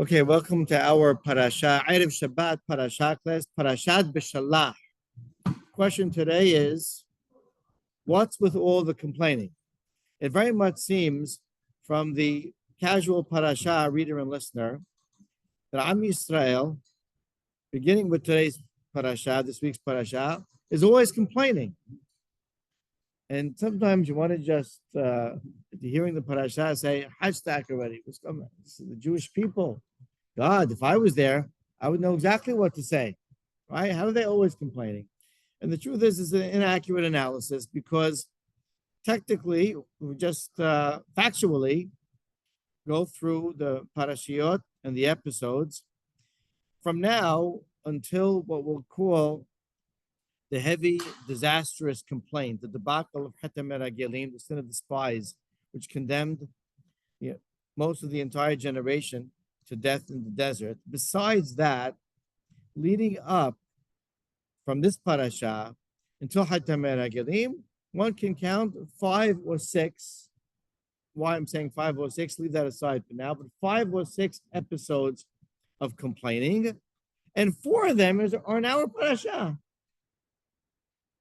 Okay, welcome to our Parashat, Erev Shabbat Parashat class, Parashat Beshalah. Question today is, what's with all the complaining? It very much seems from the casual Parashat reader and listener that Am Yisrael, beginning with today's Parashat, this week's Parashat, is always complaining. And sometimes you want to just, hearing the Parashat, say, hashtag already. What's coming? This is the Jewish people. God, if I was there, I would know exactly what to say, right? How are they always complaining? And the truth is, it's an inaccurate analysis because technically, we just factually go through the parashiot and the episodes from now until what we'll call the heavy, disastrous complaint, the debacle of Chetem Meragelim, the sin of the spies, which condemned most of the entire generation to death in the desert. Besides that, leading up from this parasha until Chetem Meragelim, one can count 5 or 6. Why I'm saying 5 or 6, leave that aside for now, but 5 or 6 episodes of complaining, and 4 of them are in our parasha.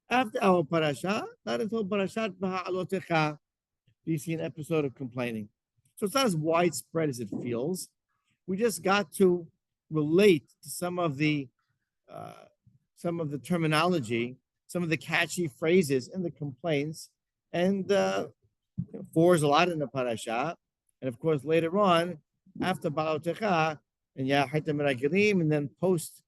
After our parasha, not until Parashat Ba'alotecha, do you see an episode of complaining. So it's not as widespread as it feels. We just got to relate to some of the terminology, some of the catchy phrases in the complaints, and 4 is a lot in the parasha, and of course later on, after Ba'alotecha and Chetem Meragelim, and then post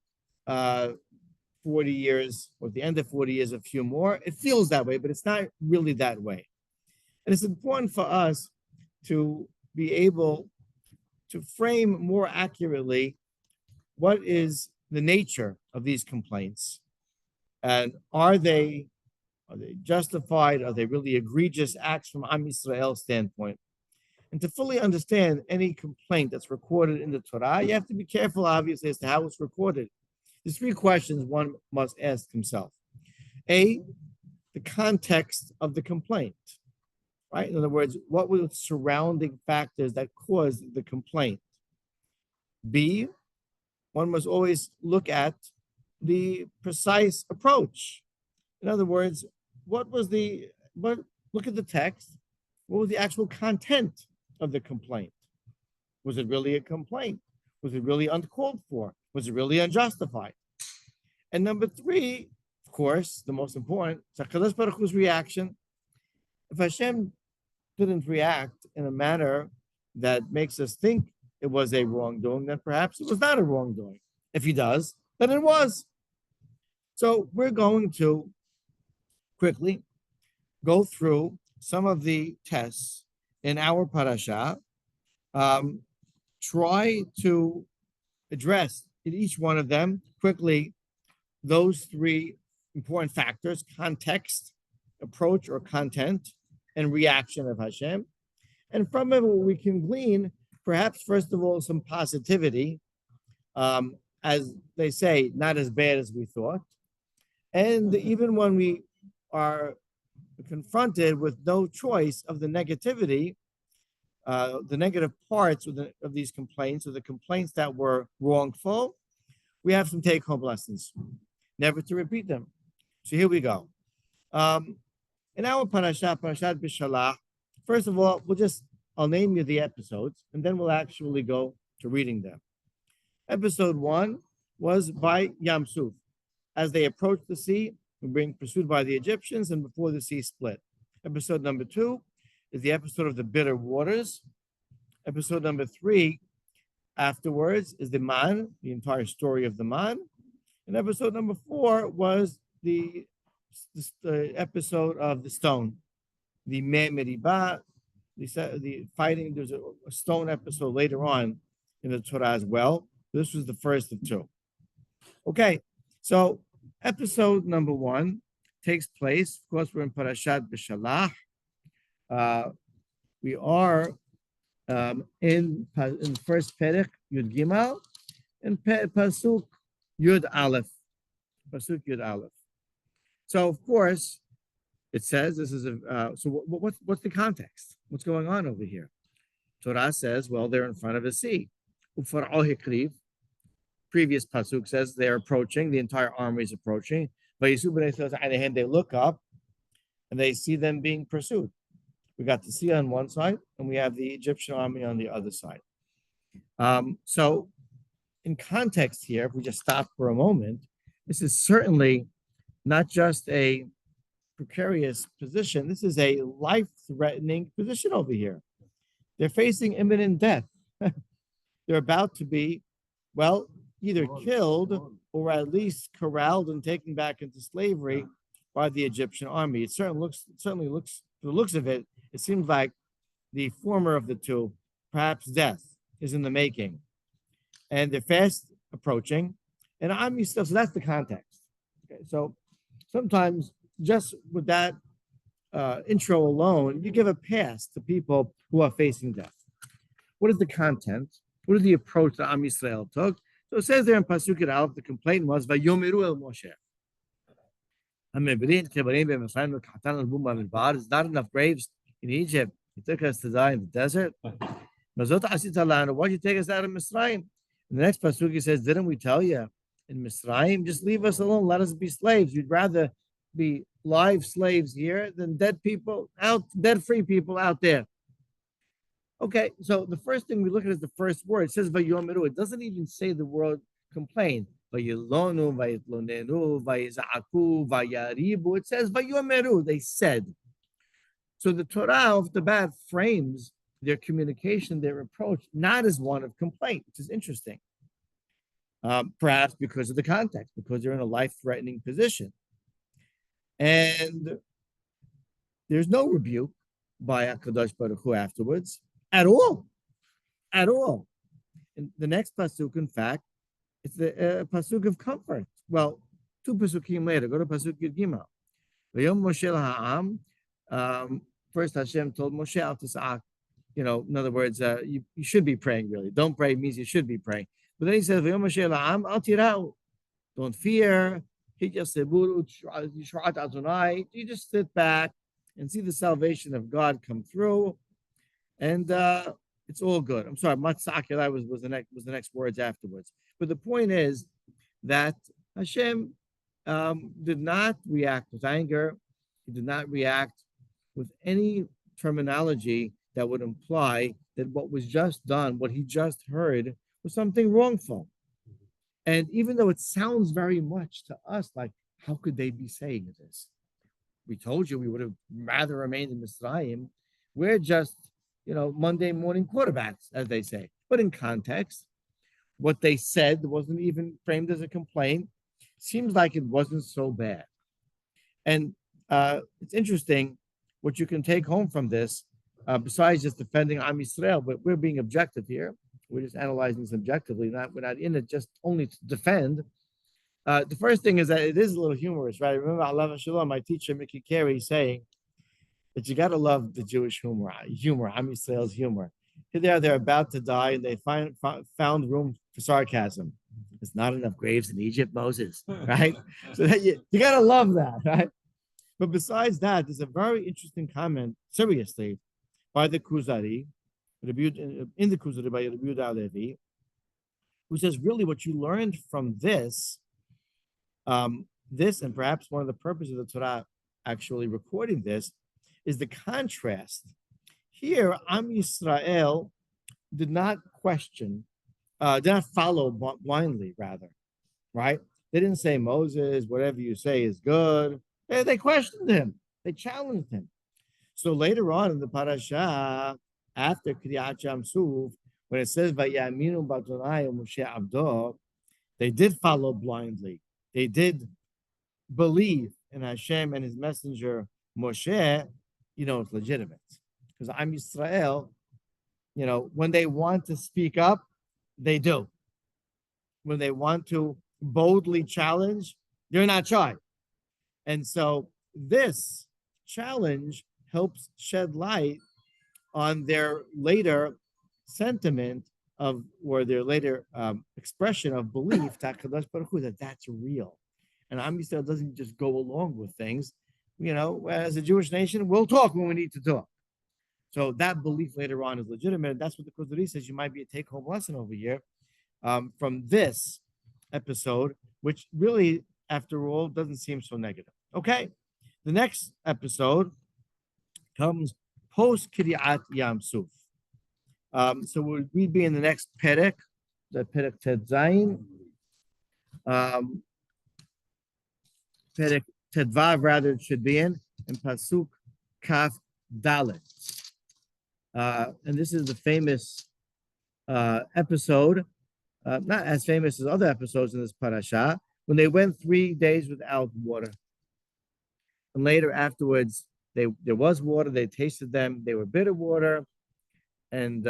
40 years, or at the end of 40 years, a few more. It feels that way, but it's not really that way. And it's important for us to be able to frame more accurately what is the nature of these complaints. And are they justified? Are they really egregious acts from Am Yisrael's standpoint? And to fully understand any complaint that's recorded in the Torah, you have to be careful, obviously, as to how it's recorded. There's 3 questions one must ask himself. A, the context of the complaint, right? In other words, what were the surrounding factors that caused the complaint? B, one must always look at the precise approach. In other words, look at the text. What was the actual content of the complaint? Was it really a complaint? Was it really uncalled for? Was it really unjustified? And number 3, of course, the most important, HaKadosh Baruch Hu's reaction. If Hashem didn't react in a manner that makes us think it was a wrongdoing, then perhaps it was not a wrongdoing. If he does, then it was. So we're going to quickly go through some of the tests in our parasha, try to address in each one of them quickly those 3 important factors: context, approach or content, and reaction of Hashem. And from it, we can glean, perhaps, first of all, some positivity, as they say, not as bad as we thought. And even when we are confronted with no choice of the negativity, the negative parts of these complaints, or the complaints that were wrongful, we have some take-home lessons, never to repeat them. So here we go. In our Parashat Beshalah, first of all, I'll name you the episodes, and then we'll actually go to reading them. Episode 1 was by Yam Suf. As they approached the sea, were being pursued by the Egyptians, and before the sea split. Episode number 2 is the episode of the bitter waters. Episode number 3, afterwards, is the man, the entire story of the man. And episode number 4 was the episode of the stone, the Me Meribah, the fighting. There's a stone episode later on in the Torah as well. This was the first of 2. Okay, so episode number 1 takes place, of course, we're in Parashat Beshalah. We are in the first Perek, Yud Gimel, and Pasuk Yud Aleph. Pasuk Yud Aleph. So, of course, it says this is what's the context? What's going on over here? Torah says, well, they're in front of a sea. Previous pasuk says they're approaching, the entire army is approaching. They look up and they see them being pursued. We got the sea on one side and we have the Egyptian army on the other side. So in context here, if we just stop for a moment, this is certainly not just a precarious position. This is a life-threatening position over here. They're facing imminent death. They're about to be, well, either killed or at least corralled and taken back into slavery by the Egyptian army. It certainly looks, the looks of it, it seems like the former of the two, perhaps death, is in the making. And they're fast approaching. And I'm used to, so that's the context. Okay, so sometimes just with that intro alone, you give a pass to people who are facing death. What is the content? What is the approach that Am Yisrael took? So it says there in Pasuk Aleph, the complaint was Vayomeru el Moshe. There's not enough graves in Egypt. He took us to die in the desert. Why'd you take us out of Mitzrayim? In the next Pasuk, he says, didn't we tell you in Mitzrayim, just leave us alone, let us be slaves. You'd rather be live slaves here than dead people out, dead free people out there. Okay, so the first thing we look at is the first word. It says Vayomeru. It doesn't even say the word complain. Vayilonu, vayitlonenu, vayizaku, vayaribu. It says Vayomeru. They said. So the Torah off the bat frames their communication, their approach, not as one of complaint, which is interesting. Perhaps because of the context, because they're in a life-threatening position. And there's no rebuke by HaKadosh Baruch Hu afterwards. At all. And the next pasuk, in fact, it's the pasuk of comfort. Well, two pasukim later, go to pasuk Yud Gimel. V'yom Moshe laha'am. First, Hashem told Moshe al tis'ak. In other words, you should be praying. Really, don't pray means you should be praying. But then he says, V'yom Moshe laha'am al tira'u. Don't fear. You just sit back and see the salvation of God come through. And it's all good. I'm sorry, Matzakilai was the next words afterwards. But the point is that Hashem did not react with anger. He did not react with any terminology that would imply that what was just done, what he just heard, was something wrongful. And even though it sounds very much to us like, how could they be saying this? We told you we would have rather remained in Mitzrayim. We're just Monday morning quarterbacks, as they say. But in context, what they said wasn't even framed as a complaint. Seems like it wasn't so bad. And it's interesting what you can take home from this, besides just defending Am Yisrael, but we're being objective here. We're just analyzing this objectively. We're not in it just only to defend. The first thing is that it is a little humorous, right? I remember Allah Shalom, my teacher, Mickey Carey, saying, that you got to love the Jewish humor, Am Yisrael's humor. Here they're about to die, and they found room for sarcasm. There's not enough graves in Egypt, Moses, right? So that you got to love that, right? But besides that, there's a very interesting comment, seriously, by the Kuzari, in the Kuzari by Rabbi Yehuda Levi, who says really what you learned from this, and perhaps one of the purposes of the Torah actually recording this, is the contrast. Here, Am Yisrael did not question, did not follow blindly, rather, right? They didn't say, Moses, whatever you say is good. They questioned him. They challenged him. So later on in the Parashat, after Kriyat Yam-Suf, when it says, Vayaminu b'Adonai Moshe Abdo, they did follow blindly. They did believe in Hashem and his messenger, Moshe. It's legitimate. Because Am Yisrael, when they want to speak up, they do. When they want to boldly challenge, they're not shy. And so this challenge helps shed light on their later sentiment or their later expression of belief that that's real. And Am Yisrael doesn't just go along with things. As a Jewish nation, we'll talk when we need to talk. So that belief later on is legitimate. That's what the Kuzari says. You might be a take-home lesson over here from this episode, which really, after all, doesn't seem so negative. Okay, the next episode comes post Kiryat Yam Suf. So we'd be in the next Perek, the Perek Ted Zayin, Perek Tedvav, rather, it should be in Pasuk Kaf Dalet. And this is the famous episode, not as famous as other episodes in this parasha, when they went 3 days without water. And later afterwards, there was water, they tasted them, they were bitter water, and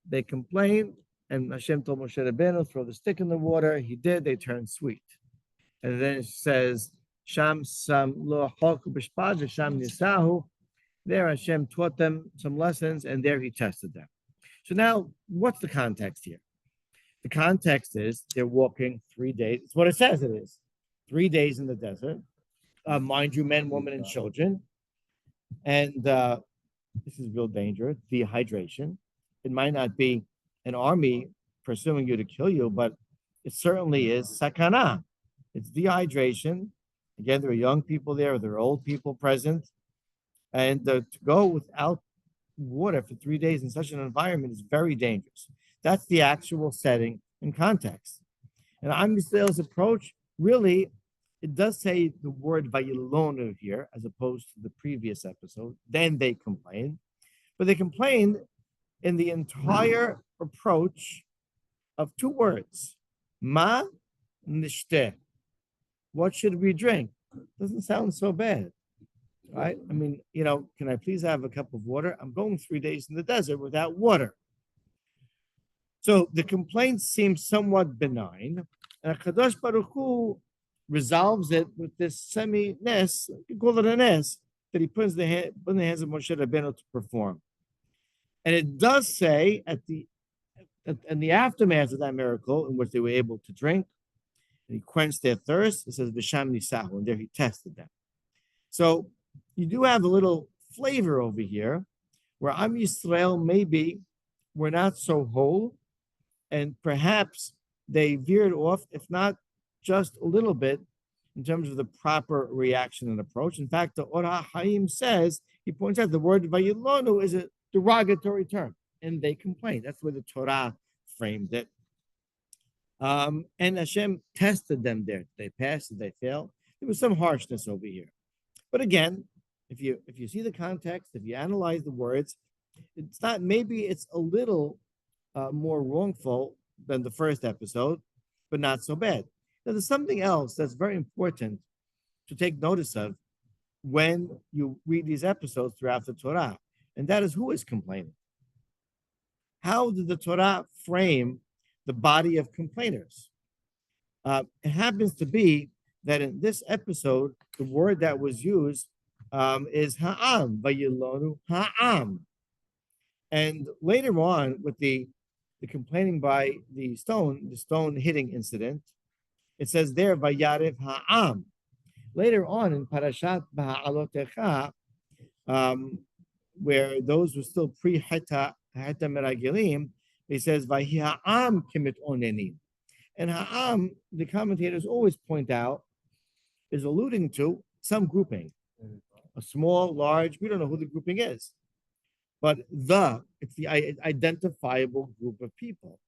they complained, and Hashem told Moshe Rabbeinu, throw the stick in the water. He did, they turned sweet. And then it says, Sham Sam Lo Hok Bishpad, Sham Nisahu. There Hashem taught them some lessons, and there he tested them. So now, what's the context here? The context is they're walking 3 days. It's what it says it is. 3 days in the desert. Mind you, men, women, and children. And this is real danger, dehydration. It might not be an army pursuing you to kill you, but it certainly is sakana. It's dehydration. Again, there are young people there, there are old people present. And to go without water for 3 days in such an environment is very dangerous. That's the actual setting and context. And Am Yisrael's approach, really, it does say the word vayilonu here, as opposed to the previous episode. Then they complain. But they complain in the entire approach of 2 words. Ma nishteh. What should we drink? Doesn't sound so bad. Right? I mean, can I please have a cup of water? I'm going 3 days in the desert without water. So the complaint seems somewhat benign. And Kadosh Baruch Hu resolves it with this semi-nes, you call it a nes, that he puts in the hands of Moshe Rabbeinu to perform. And it does say in the aftermath of that miracle, in which they were able to drink, and he quenched their thirst, it says, V'sham nisahu, and there he tested them. So you do have a little flavor over here, where Am Yisrael maybe were not so whole, and perhaps they veered off, if not just a little bit, in terms of the proper reaction and approach. In fact, the Or HaHaim says, he points out the word vayilonu is a derogatory term, and they complain. That's where the Torah framed it. And Hashem tested them there. They passed, did they fail? There was some harshness over here. But again, if you see the context, if you analyze the words, it's not, maybe it's a little more wrongful than the first episode, but not so bad. Now, there's something else that's very important to take notice of when you read these episodes throughout the Torah, and that is who is complaining. How did the Torah frame the body of complainers? It happens to be that in this episode, the word that was used is ha'am, vayilonu ha'am. And later on, with the complaining by the stone hitting incident, it says there, vayarev ha'am. Later on in Parashat Ba'alotecha, where those were still pre-heta meragilim, it says, vahi ha'am kimit onenim. And ha'am, the commentators always point out, is alluding to some grouping, a small, large, we don't know who the grouping is, but it's the identifiable group of people,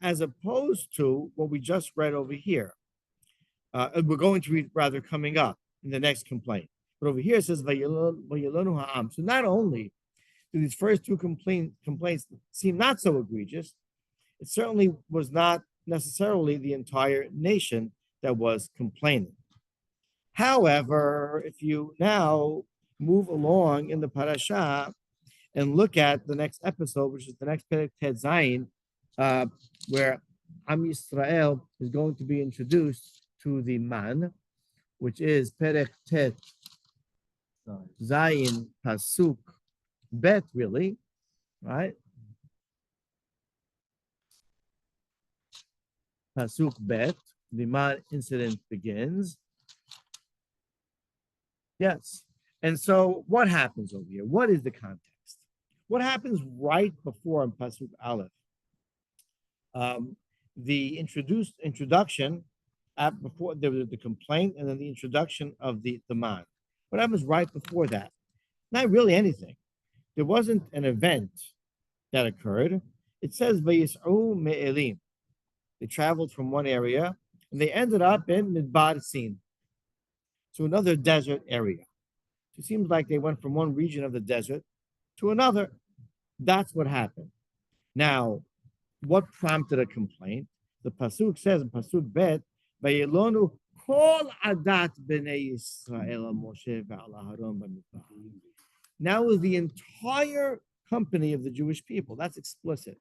as opposed to what we just read over here. We're going to read rather coming up in the next complaint. But over here it says, Vayilonu ha'am. So not only do these first 2 complaints seem not so egregious, it certainly was not necessarily the entire nation that was complaining. However, if you now move along in the parasha and look at the next episode, which is the next Perek Ted Zayin, where Am Yisrael is going to be introduced to the man, which is Perek Tet Zayin Pasuk Bet, really, right? Pasuk Bet, the man incident begins. Yes. And so what happens over here? What is the context? What happens right before in Pasuk Aleph? The introduction before the complaint and then the introduction of the man. What happens right before that? Not really anything. There wasn't an event that occurred. It says Vayis'u me'elim. They traveled from one area and they ended up in Midbar Sin, to another desert area. It seems like they went from one region of the desert to another. That's what happened. Now, what prompted a complaint? The pasuk says in pasuk bet, "Vayelonu kol adat bnei Yisrael Moshe ve'al Aharon b'midbar." Now is the entire company of the Jewish people. That's explicit,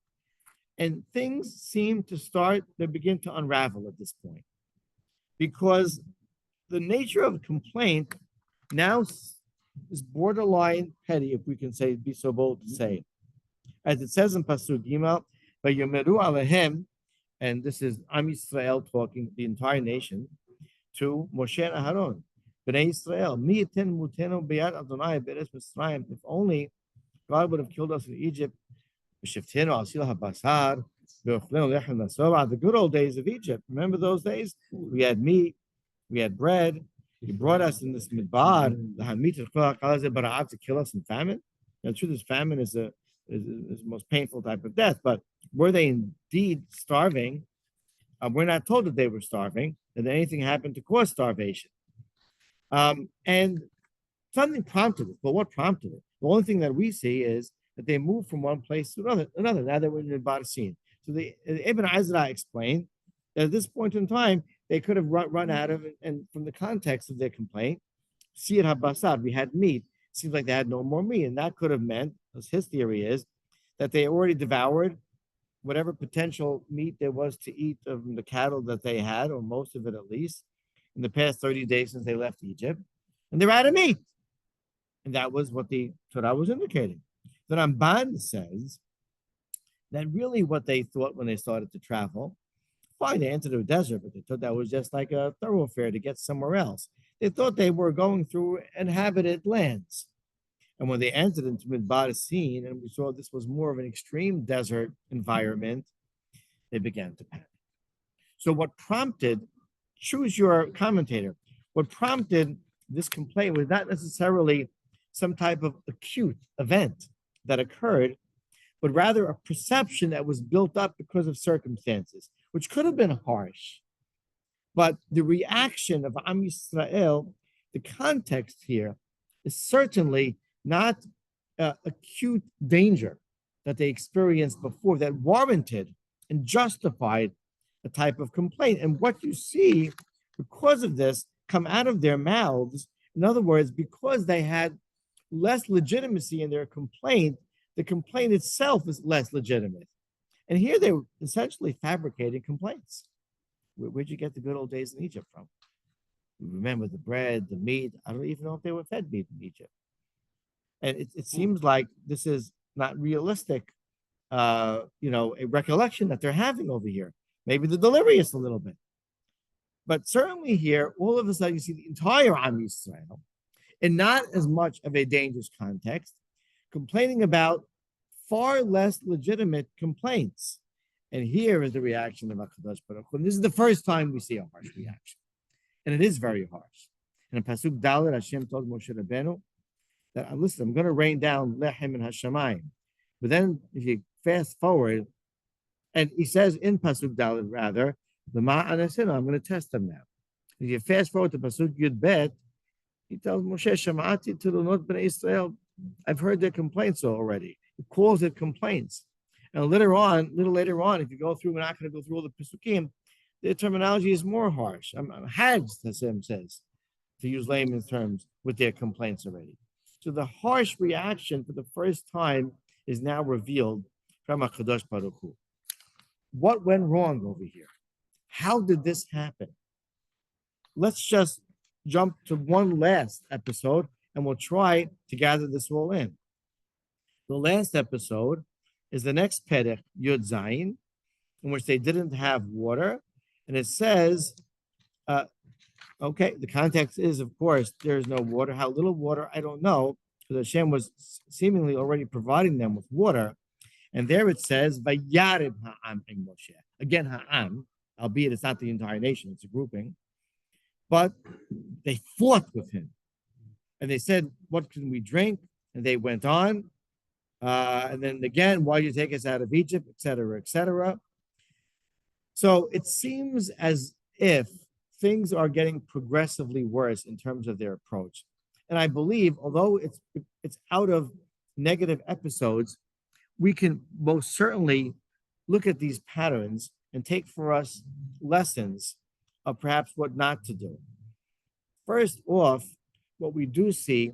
and things seem to start to begin to unravel at this point, because the nature of complaint now is borderline petty, if we can say, be so bold to say, as it says in pasuk Gimel, "Vayomeru alehem," and this is Am Yisrael talking, the entire nation, to Moshe and Aharon, Bnei Yisrael, Mi yiten mutenu beyad Adonai be'eretz Mitzrayim. If only God would have killed us in Egypt, B'shiftenu al sila habasar, be'ochlenu lechem nasova, the good old days of Egypt. Remember those days? We had meat, we had bread. He brought us in this midbar, to kill us in famine. Now, true, this famine is the most painful type of death, but were they indeed starving? We're not told that they were starving, that anything happened to cause starvation. And something prompted it. But what prompted it? The only thing that we see is that they moved from one place to another. Now that we're in Midbar Sin. So the Ibn Ezra explained that at this point in time, they could have run out of it, and from the context of their complaint, Sir Habasad, we had meat. Seems like they had no more meat, and that could have meant, as his theory is, that they already devoured whatever potential meat there was to eat of the cattle that they had, or most of it at least, in the past 30 days since they left Egypt, and they're out of meat. And that was what the Torah was indicating. The Ramban says that really what they thought when they started to travel, fine, they entered the desert, but they thought that was just like a thoroughfare to get somewhere else. They thought they were going through inhabited lands. And when they entered into Midbar Sin, and we saw this was more of an extreme desert environment, they began to panic. So what prompted, choose your commentator, what prompted this complaint was not necessarily some type of acute event that occurred, but rather a perception that was built up because of circumstances, which could have been harsh. But the reaction of Am Yisrael, the context here, is certainly not acute danger that they experienced before that warranted and justified a type of complaint. And what you see because of this come out of their mouths, in other words, because they had less legitimacy in their complaint, the complaint itself is less legitimate. And here they were essentially fabricating complaints. Where'd you get the good old days in Egypt from? Remember the bread, the meat. I don't even know if they were fed meat in Egypt. And it seems like this is not realistic, a recollection that they're having over here. Maybe they're delirious a little bit. But certainly here, all of a sudden you see the entire Am Yisrael, in not as much of a dangerous context, complaining about far less legitimate complaints. And here is the reaction of HaKadosh Baruch Hu. And this is the first time we see a harsh reaction. And it is very harsh. And in Pasuk Dalet, Hashem told Moshe Rabbeinu that, listen, I'm going to rain down lechem and hashamayim. But then if you fast forward, and he says in Pasuk Dalet rather, the ma'anesin, I'm going to test them now. If you fast forward to Pasuk Yud Bet, he tells Moshe, Shama'ati Tilunot Bnei Israel, I've heard their complaints already. He calls it complaints. And a little later on, if you go through, we're not going to go through all the Pesukim, the terminology is more harsh. Hads, Hashem says, to use layman's terms, with their complaints already. So the harsh reaction for the first time is now revealed from HaKadosh Baruch Hu. What went wrong over here? How did this happen? Let's just jump to one last episode and we'll try to gather this all in. The last episode is the next Perek, Yud Zayin, in which they didn't have water. And it says, the context is, of course, there is no water. How little water, I don't know. because Hashem was seemingly already providing them with water. And there it says, Vayarib ha'am en Moshe. Again, ha'am, albeit it's not the entire nation, it's a grouping. But they fought with him. And they said, what can we drink? And they went on. And then again, why did you take us out of Egypt, et cetera, et cetera. So it seems as if things are getting progressively worse in terms of their approach. And I believe, although it's out of negative episodes, we can most certainly look at these patterns and take for us lessons of perhaps what not to do. First off, what we do see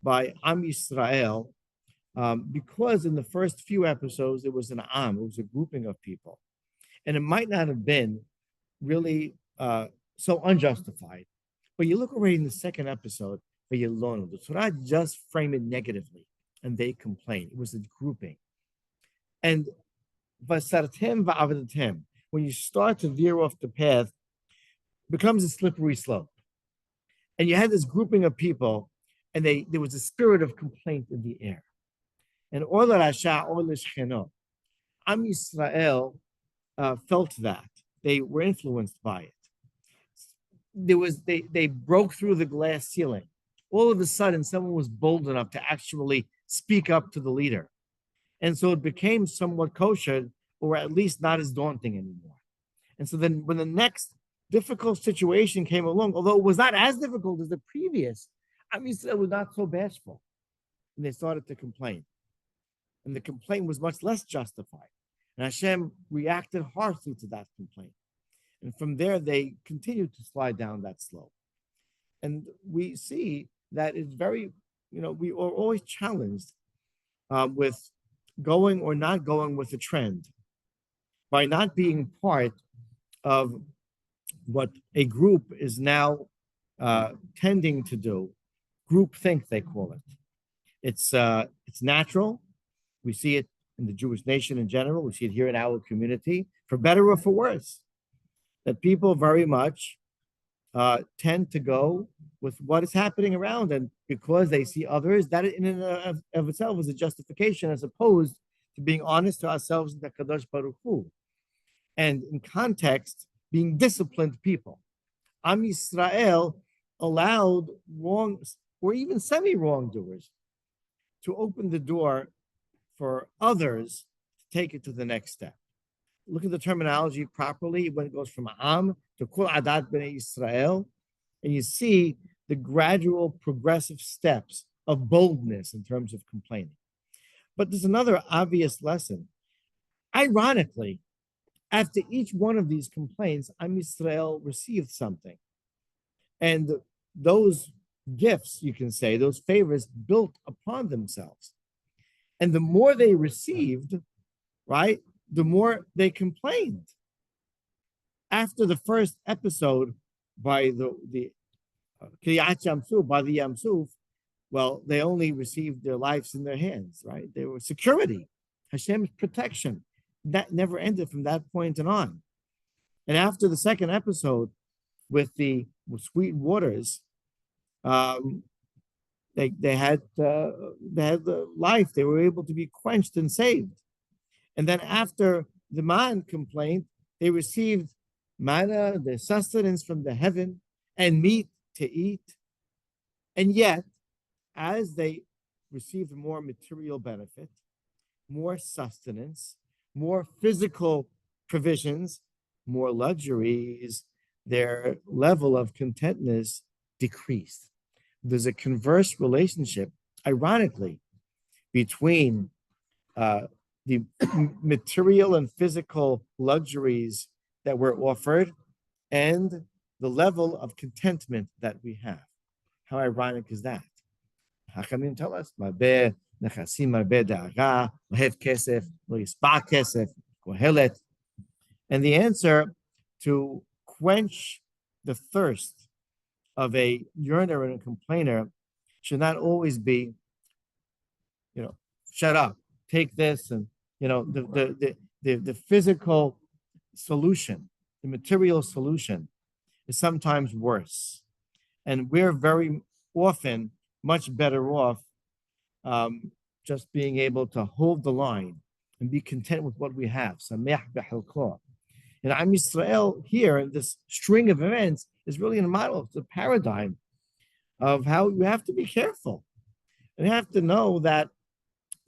by Am Yisrael, because in the first few episodes, it was an Am, it was a grouping of people. And it might not have been really so unjustified. But you look already in the second episode, the Torah just framed it negatively, and they complain. It was a grouping. And Vasartem va'avadatem, when you start to veer off the path, becomes a slippery slope. And you had this grouping of people, and there was a spirit of complaint in the air. And Or Rasha or Lishcheno, Am Yisrael felt that. They were influenced by it. They broke through the glass ceiling. All of a sudden, someone was bold enough to actually speak up to the leader. And so it became somewhat kosher, or at least not as daunting anymore. And so then when the next difficult situation came along, although it was not as difficult as the previous, I mean, it was not so bashful. And they started to complain. And the complaint was much less justified. And Hashem reacted harshly to that complaint. And from there, they continued to slide down that slope. And we see that it's very, we are always challenged with going or not going with the trend by not being part of what a group is now tending to do. Groupthink, they call it. It's natural. We see it in the Jewish nation in general. We see it here in our community, for better or for worse, that people very much tend to go with what is happening around. And because they see others, that in and of itself is a justification, as opposed to being honest to ourselves and the Kadosh Baruch Hu. And in context, being disciplined people. Am Yisrael allowed wrong or even semi-wrongdoers to open the door for others to take it to the next step. Look at the terminology properly when it goes from Am to Kol Adat Bnei Yisrael, and you see the gradual progressive steps of boldness in terms of complaining. But there's another obvious lesson. Ironically, after each one of these complaints, Am Yisrael received something. And those gifts, you can say, those favors built upon themselves. And the more they received, right, the more they complained. After the first episode by the Kriyat Yamsuf, by the Yamsuf, well, they only received their lives in their hands, right? They were security, Hashem's protection. That never ended from that point on. And after the second episode with the sweet waters, they had the life. They were able to be quenched and saved. And then after the man complaint, they received manna, the sustenance from the heaven, and meat to eat. And yet, as they received more material benefit, more sustenance, more physical provisions, more luxuries, their level of contentness decreased. There's a converse relationship, ironically, between the material and physical luxuries that were offered and the level of contentment that we have. How ironic is that? Hachamim tell us, and the answer to quench the thirst of a yearner and a complainer should not always be, shut up, take this, and the physical solution, the material solution is sometimes worse. And we're very often much better off just being able to hold the line and be content with what we have. Sameach b'chalko. And Am Yisrael here, in this string of events, is really a model, it's a paradigm of how you have to be careful. And you have to know that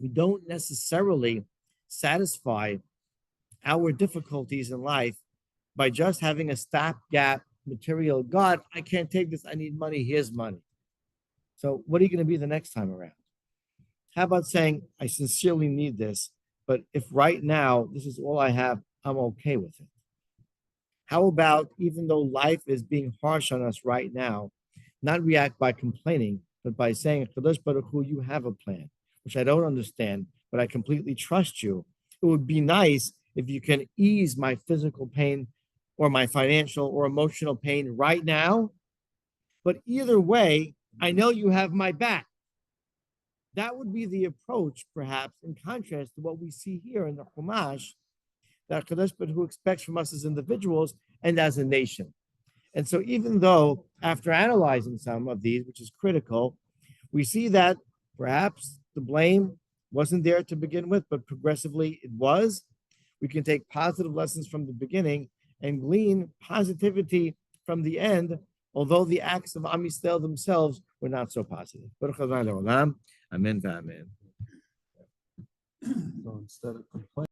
we don't necessarily satisfy our difficulties in life by just having a stopgap material. God, I can't take this. I need money. Here's money. So what are you going to be the next time around? How about saying, I sincerely need this, but if right now this is all I have, I'm okay with it? How about, even though life is being harsh on us right now, not react by complaining, but by saying, Kadosh Baruch Hu, you have a plan, which I don't understand, but I completely trust you. It would be nice if you can ease my physical pain or my financial or emotional pain right now. But either way, I know you have my back. That would be the approach, perhaps, in contrast to what we see here in the Chumash, that Kadosh Baruch Hu expects from us as individuals and as a nation. And so even though, after analyzing some of these, which is critical, we see that perhaps the blame wasn't there to begin with, but progressively it was. We can take positive lessons from the beginning and glean positivity from the end, although the acts of Am Yisrael themselves were not so positive. Baruch Adonai Le'olam. Amen. Amen. So instead of complaining,